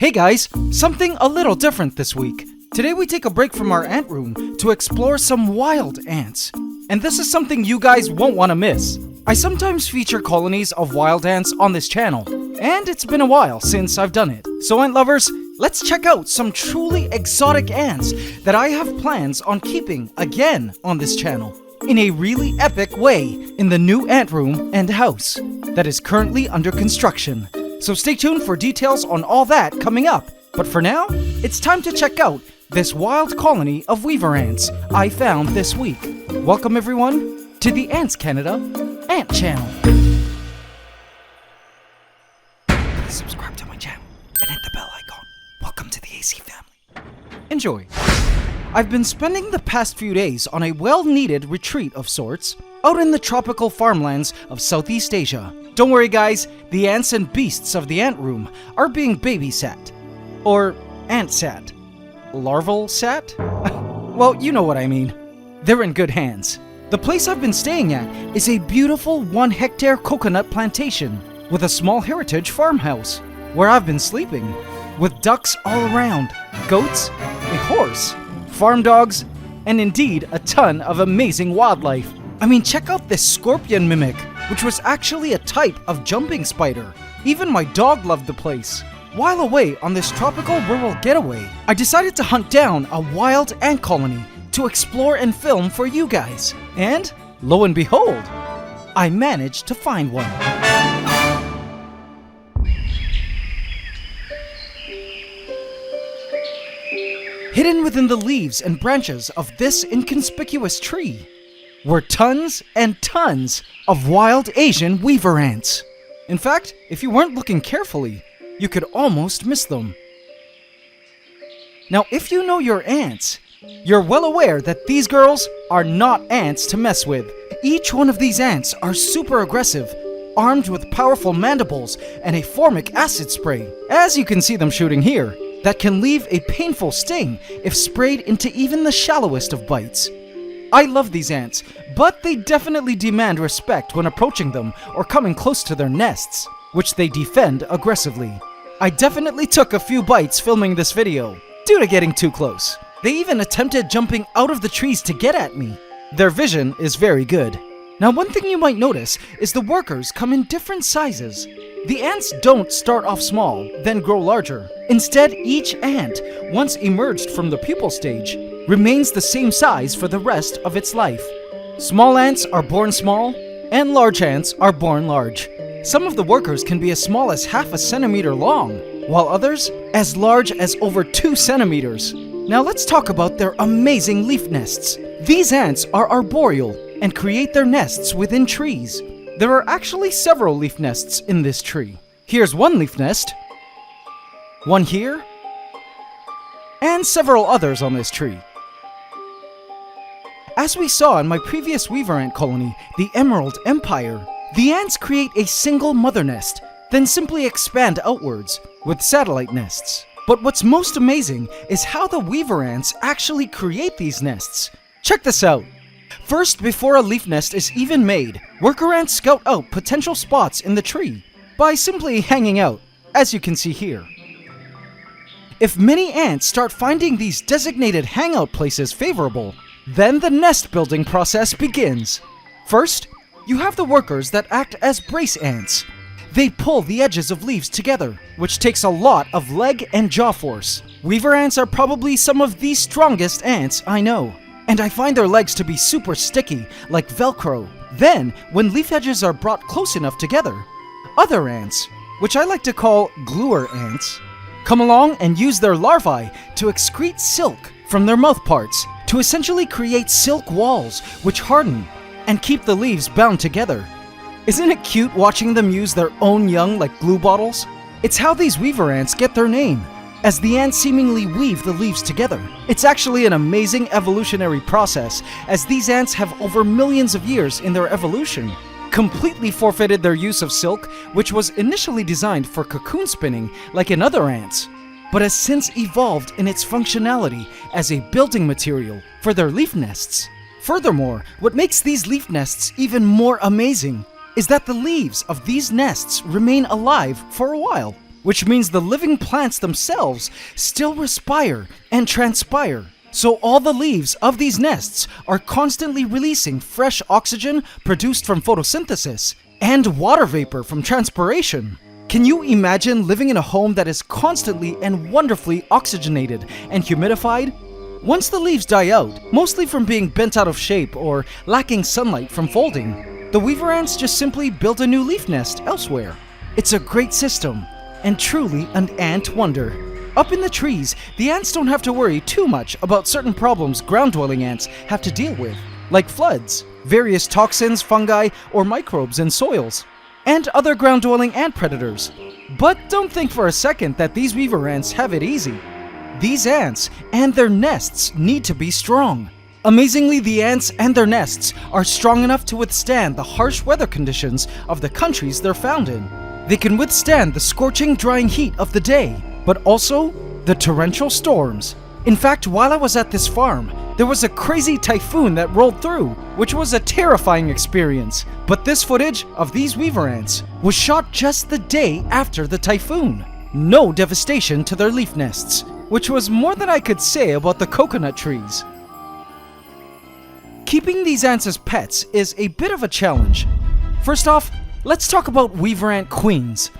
Hey guys, something a little different this week. Today we take a break from our ant room to explore some wild ants. And this is something you guys won't want to miss. I sometimes feature colonies of wild ants on this channel, and it's been a while since I've done it. So ant lovers, let's check out some truly exotic ants that I have plans on keeping again on this channel in a really epic way in the new ant room and house that is currently under construction. So stay tuned for details on all that coming up. But for now, it's time to check out this wild colony of weaver ants I found this week. Welcome everyone to the AntsCanada Ant Channel. Please subscribe to my channel and hit the bell icon. Welcome to the AC family. Enjoy. I've been spending the past few days on a well-needed retreat of sorts out in the tropical farmlands of Southeast Asia. Don't worry guys, the ants and beasts of the ant room are being babysat. Or ant-sat. Larval sat? Well, you know what I mean. They're in good hands. The place I've been staying at is a beautiful 1-hectare coconut plantation with a small heritage farmhouse where I've been sleeping, with ducks all around, goats, a horse, farm dogs, and indeed a ton of amazing wildlife. I mean, check out this scorpion mimic, which was actually a type of jumping spider. Even my dog loved the place. While away on this tropical rural getaway, I decided to hunt down a wild ant colony to explore and film for you guys. And lo and behold, I managed to find one. Hidden within the leaves and branches of this inconspicuous tree were tons and tons of wild Asian weaver ants. In fact, if you weren't looking carefully, you could almost miss them. Now, if you know your ants, you're well aware that these girls are not ants to mess with. Each one of these ants are super aggressive, armed with powerful mandibles and a formic acid spray, as you can see them shooting here, that can leave a painful sting if sprayed into even the shallowest of bites. I love these ants, but they definitely demand respect when approaching them or coming close to their nests, which they defend aggressively. I definitely took a few bites filming this video due to getting too close. They even attempted jumping out of the trees to get at me. Their vision is very good. Now, one thing you might notice is the workers come in different sizes. The ants don't start off small, then grow larger. Instead, each ant, once emerged from the pupal stage, remains the same size for the rest of its life. Small ants are born small, and large ants are born large. Some of the workers can be as small as half a centimeter long, while others as large as over 2 centimeters. Now let's talk about their amazing leaf nests. These ants are arboreal and create their nests within trees. There are actually several leaf nests in this tree. Here's one leaf nest, one here, and several others on this tree. As we saw in my previous weaver ant colony, the Emerald Empire, the ants create a single mother nest, then simply expand outwards with satellite nests. But what's most amazing is how the weaver ants actually create these nests. Check this out. First, before a leaf nest is even made, worker ants scout out potential spots in the tree by simply hanging out, as you can see here. If many ants start finding these designated hangout places favorable, then the nest building process begins. First, you have the workers that act as brace ants. They pull the edges of leaves together, which takes a lot of leg and jaw force. Weaver ants are probably some of the strongest ants I know, and I find their legs to be super sticky, like Velcro. Then, when leaf edges are brought close enough together, other ants, which I like to call gluer ants, come along and use their larvae to excrete silk from their mouth parts to essentially create silk walls which harden and keep the leaves bound together. Isn't it cute watching them use their own young like glue bottles? It's how these weaver ants get their name, as the ants seemingly weave the leaves together. It's actually an amazing evolutionary process, as these ants have over millions of years in their evolution completely forfeited their use of silk, which was initially designed for cocoon spinning like in other ants, but has since evolved in its functionality as a building material for their leaf nests. Furthermore, what makes these leaf nests even more amazing is that the leaves of these nests remain alive for a while. which means the living plants themselves still respire and transpire. So all the leaves of these nests are constantly releasing fresh oxygen produced from photosynthesis and water vapor from transpiration. Can you imagine living in a home that is constantly and wonderfully oxygenated and humidified? Once the leaves die out, mostly from being bent out of shape or lacking sunlight from folding, the weaver ants just simply build a new leaf nest elsewhere. It's a great system, and truly an ant wonder. Up in the trees, the ants don't have to worry too much about certain problems ground-dwelling ants have to deal with, like floods, various toxins, fungi, or microbes in soils, and other ground-dwelling ant predators. But don't think for a second that these weaver ants have it easy. These ants and their nests need to be strong. Amazingly, the ants and their nests are strong enough to withstand the harsh weather conditions of the countries they're found in. They can withstand the scorching, drying heat of the day, but also the torrential storms. In fact, while I was at this farm, there was a crazy typhoon that rolled through, which was a terrifying experience. But this footage of these weaver ants was shot just the day after the typhoon. No devastation to their leaf nests, which was more than I could say about the coconut trees. Keeping these ants as pets is a bit of a challenge. First off, let's talk about weaver ant queens.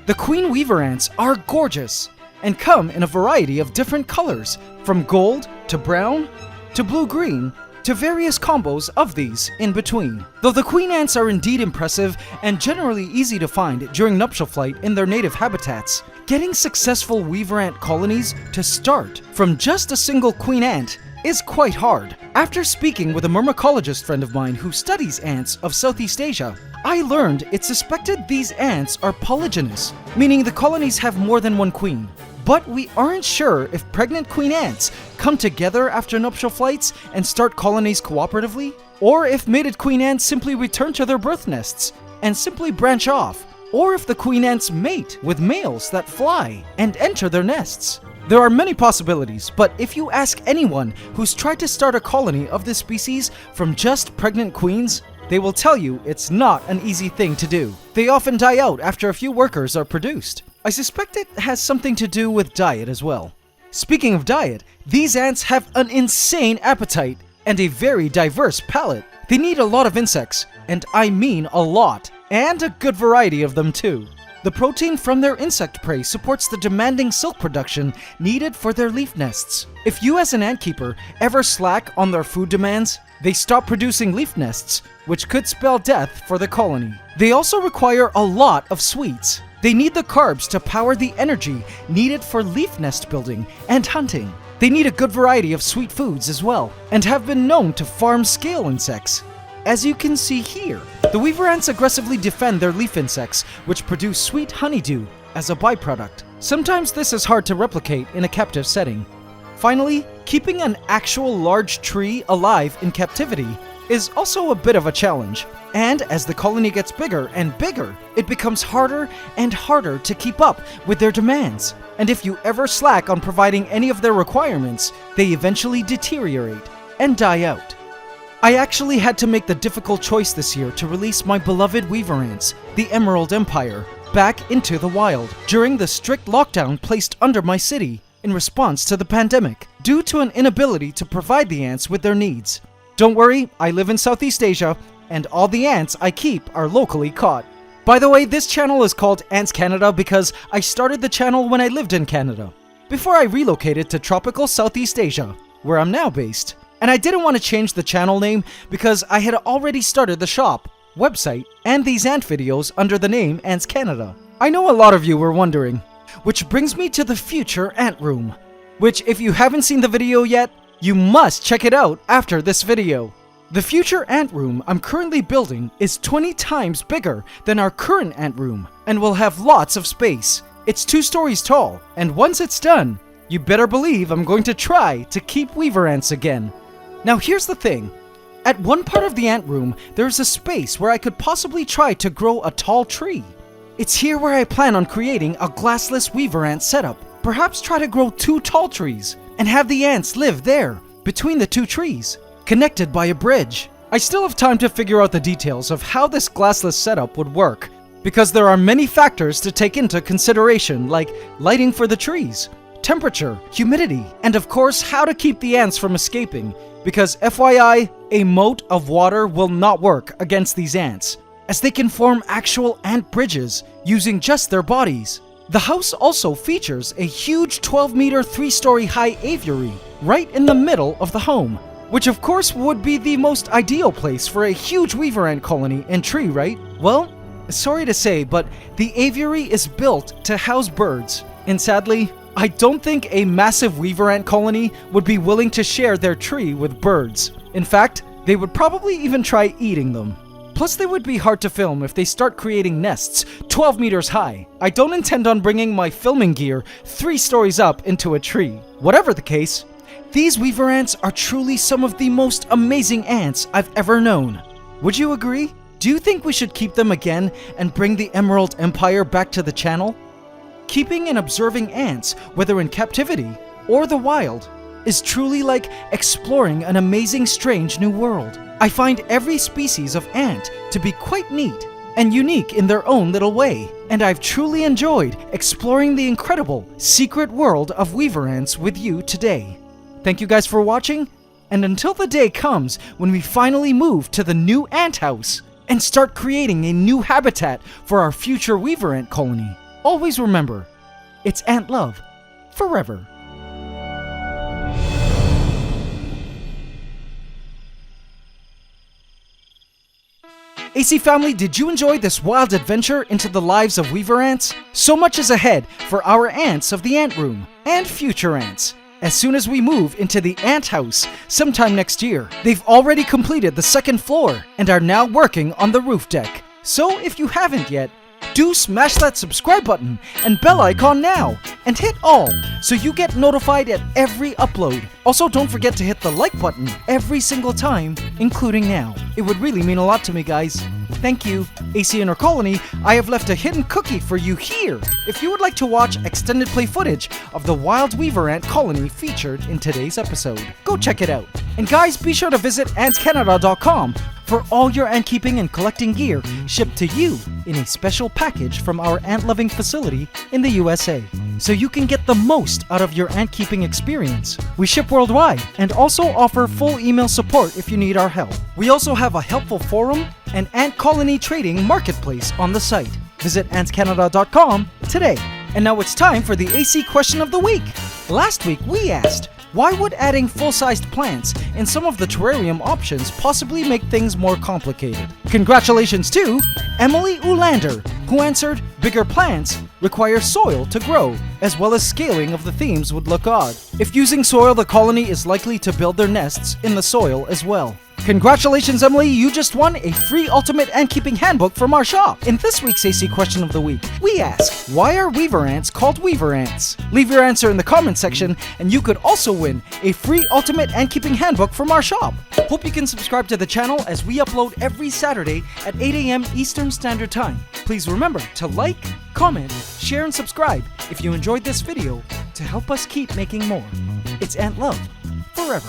The queen weaver ants are gorgeous and come in a variety of different colors, from gold to brown to blue-green to various combos of these in between. Though the queen ants are indeed impressive and generally easy to find during nuptial flight in their native habitats, getting successful weaver ant colonies to start from just a single queen ant is quite hard. After speaking with a myrmecologist friend of mine who studies ants of Southeast Asia, I learned it's suspected these ants are polygynous, meaning the colonies have more than one queen. But we aren't sure if pregnant queen ants come together after nuptial flights and start colonies cooperatively, or if mated queen ants simply return to their birth nests and simply branch off, or if the queen ants mate with males that fly and enter their nests. There are many possibilities, but if you ask anyone who's tried to start a colony of this species from just pregnant queens, they will tell you it's not an easy thing to do. They often die out after a few workers are produced. I suspect it has something to do with diet as well. Speaking of diet, these ants have an insane appetite and a very diverse palate. They need a lot of insects, and I mean a lot, and a good variety of them too. The protein from their insect prey supports the demanding silk production needed for their leaf nests. If you as an ant keeper ever slack on their food demands, they stop producing leaf nests, which could spell death for the colony. They also require a lot of sweets. They need the carbs to power the energy needed for leaf nest building and hunting. They need a good variety of sweet foods as well, and have been known to farm scale insects. As you can see here, the weaver ants aggressively defend their leaf insects, which produce sweet honeydew as a byproduct. Sometimes this is hard to replicate in a captive setting. Finally, keeping an actual large tree alive in captivity is also a bit of a challenge. And as the colony gets bigger and bigger, it becomes harder and harder to keep up with their demands. And if you ever slack on providing any of their requirements, they eventually deteriorate and die out. I actually had to make the difficult choice this year to release my beloved weaver ants, the Emerald Empire, back into the wild during the strict lockdown placed under my city in response to the pandemic, due to an inability to provide the ants with their needs. Don't worry, I live in Southeast Asia, and all the ants I keep are locally caught. By the way, this channel is called AntsCanada because I started the channel when I lived in Canada, before I relocated to tropical Southeast Asia, where I'm now based. And I didn't want to change the channel name because I had already started the shop, website, and these ant videos under the name AntsCanada. I know a lot of you were wondering, which brings me to the future ant room, which if you haven't seen the video yet, you must check it out after this video. The future ant room I'm currently building is 20 times bigger than our current ant room and will have lots of space. It's 2 stories tall, and once it's done, you better believe I'm going to try to keep weaver ants again. Now here's the thing. At one part of the ant room, there's a space where I could possibly try to grow a tall tree. It's here where I plan on creating a glassless weaver ant setup. Perhaps try to grow 2 tall trees and have the ants live there, between the 2 trees, connected by a bridge. I still have time to figure out the details of how this glassless setup would work, Because there are many factors to take into consideration, like lighting for the trees, temperature, humidity, and of course how to keep the ants from escaping. Because FYI, a moat of water will not work against these ants, as they can form actual ant bridges using just their bodies. The house also features a huge 12-meter 3-story high aviary right in the middle of the home, which of course would be the most ideal place for a huge weaver ant colony and tree, right? Well, sorry to say, but the aviary is built to house birds, and sadly, I don't think a massive weaver ant colony would be willing to share their tree with birds. In fact, they would probably even try eating them. Plus, they would be hard to film if they start creating nests 12 meters high. I don't intend on bringing my filming gear 3 stories up into a tree. Whatever the case, these weaver ants are truly some of the most amazing ants I've ever known. Would you agree? Do you think we should keep them again and bring the Emerald Empire back to the channel? Keeping and observing ants, whether in captivity or the wild, is truly like exploring an amazing, strange new world. I find every species of ant to be quite neat and unique in their own little way, and I've truly enjoyed exploring the incredible secret world of weaver ants with you today. Thank you guys for watching, and until the day comes when we finally move to the new ant house and start creating a new habitat for our future weaver ant colony, always remember, it's ant love forever. AC family, did you enjoy this wild adventure into the lives of weaver ants? So much is ahead for our ants of the ant room and future ants. As soon as we move into the ant house sometime next year, they've already completed the 2nd floor and are now working on the roof deck. So if you haven't yet, do smash that subscribe button and bell icon now, and hit all so you get notified at every upload. Also, don't forget to hit the like button every single time, including now. It would really mean a lot to me, guys. Thank you. AC in our colony, I have left a hidden cookie for you here if you would like to watch extended play footage of the wild weaver ant colony featured in today's episode. Go check it out. And guys, be sure to visit AntsCanada.com for all your ant keeping and collecting gear shipped to you in a special package from our ant-loving facility in the USA, so you can get the most out of your ant keeping experience. We ship worldwide and also offer full email support if you need our help. We also have a helpful forum and ant colony trading marketplace on the site. Visit AntsCanada.com today. And now it's time for the AC question of the week. Last week we asked, why would adding full-sized plants in some of the terrarium options possibly make things more complicated? Congratulations to Emily Ulander, who answered, bigger plants require soil to grow, as well as scaling of the themes would look odd. If using soil, the colony is likely to build their nests in the soil as well. Congratulations, Emily, you just won a free Ultimate Ant Keeping Handbook from our shop. In this week's AC Question of the Week, we ask, why are weaver ants called weaver ants? Leave your answer in the comment section, and you could also win a free Ultimate Ant Keeping Handbook from our shop. Hope you can subscribe to the channel as we upload every Saturday at 8 a.m. Eastern Standard Time. Please remember to like, comment, share, and subscribe if you enjoyed this video to help us keep making more. It's Ant Love forever.